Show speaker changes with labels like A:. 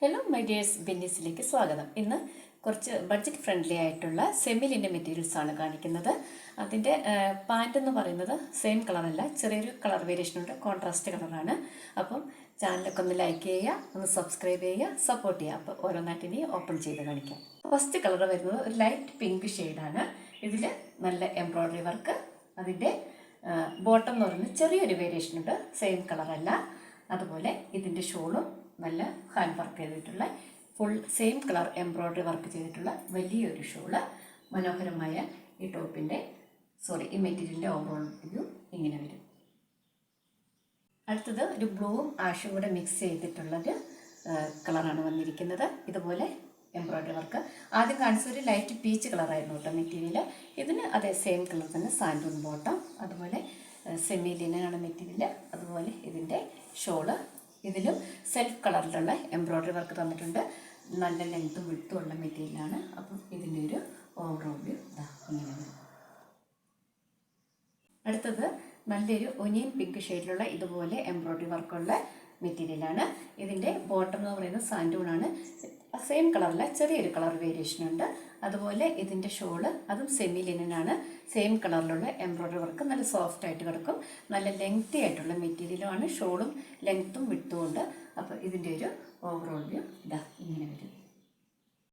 A: Hello my dears, ബെന്നീസിലേക്ക് സ്വാഗതം. ഇന്ന് കുറച്ച് ബഡ്ജറ്റ് ഫ്രണ്ട്ലി ആയിട്ടുള്ള സെമി ലിനൻ മെറ്റീരിയൽസ് ആണ് കാണിക്കുന്നത്. അതിൻ്റെ പാൻറ് എന്ന് പറയുന്നത് സെയിം കളറല്ല, ചെറിയൊരു കളർ വേരിയേഷൻ ഉണ്ട്, കോൺട്രാസ്റ്റ് കളറാണ്. അപ്പം ചാനലൊക്കെ ഒന്ന് ലൈക്ക് ചെയ്യുക, ഒന്ന് സബ്സ്ക്രൈബ് ചെയ്യുക, സപ്പോർട്ട് ചെയ്യുക. അപ്പോൾ ഓരോന്നായിട്ട് ഇനി ഓപ്പൺ ചെയ്ത് കാണിക്കാം. ഫസ്റ്റ് കളർ വരുന്നത് ഒരു ലൈറ്റ് പിങ്ക് ഷെയ്ഡാണ്. ഇതിൽ നല്ല എംബ്രോയ്ഡറി വർക്ക്. അതിൻ്റെ ബോട്ടം എന്ന് പറയുന്നത് ചെറിയൊരു വേരിയേഷൻ ഉണ്ട്, സെയിം കളറല്ല. അതുപോലെ ഇതിൻ്റെ ഷോളും നല്ല ഹാൻഡ് വർക്ക് ചെയ്തിട്ടുള്ള full same colour embroidery work ചെയ്തിട്ടുള്ള വലിയൊരു ഷോള്. മനോഹരമായ ഈ മെറ്റീരിയലിൻ്റെ ഓവറോൾ വ്യൂ ഇങ്ങനെ വരും. അടുത്തത് ഒരു ബ്ലൂവും ആഷും കൂടെ മിക്സ് ചെയ്തിട്ടുള്ളൊരു കളറാണ് വന്നിരിക്കുന്നത്. ഇതുപോലെ എംബ്രോയ്ഡറി വർക്ക്. ആദ്യം കാണിച്ചൊരു ലൈറ്റ് പീച്ച് കളറായിരുന്നു കേട്ടോ മെറ്റീരിയൽ. ഇതിന് അതേ സെയിം കളർ തന്നെ സാൻഡൂൺ ബോട്ടം. അതുപോലെ സെമി ലിനനാണ് മെറ്റീരിയൽ. അതുപോലെ ഇതിൻ്റെ ഷോള്. ഇതിലും സെൽഫ് കളറിലുള്ള എംബ്രോയ്ഡറി വർക്ക് തന്നിട്ടുണ്ട്. നല്ല ലെങ്ത്തും വിട്ടും ഉള്ള മെറ്റീരിയലാണ്. അപ്പം ഇതിൻ്റെ ഒരു ഓവറോൾ വ്യൂ ഇങ്ങനെ വരും. അടുത്തത് നല്ലൊരു ഒനിയൻ പിങ്ക് ഷെയ്ഡിലുള്ള ഇതുപോലെ എംബ്രോയ്ഡറി വർക്കുള്ള മെറ്റീരിയലാണ്. ഇതിൻ്റെ ബോട്ടം എന്ന് പറയുന്നത് സാൻഡൂണാണ്. സെയിം കളറില്ല, ചെറിയൊരു കളർ വേരിയേഷൻ ഉണ്ട്. അതുപോലെ ഇതിൻ്റെ ഷോള് അതും സെമി ലിനനാണ്. സെയിം കളറിലുള്ള എംബ്രോയ്ഡറി വർക്ക്, നല്ല സോഫ്റ്റ് ആയിട്ട് കിടക്കും. നല്ല ലെങ്തി ആയിട്ടുള്ള മെറ്റീരിയലുമാണ്. ഷോളും ലെങ്ത്തും വിട്ടും ഉണ്ട്. അപ്പോൾ ഇതിൻ്റെ ഒരു ഓവറോൾ വ്യൂ ഇങ്ങനെ വരും.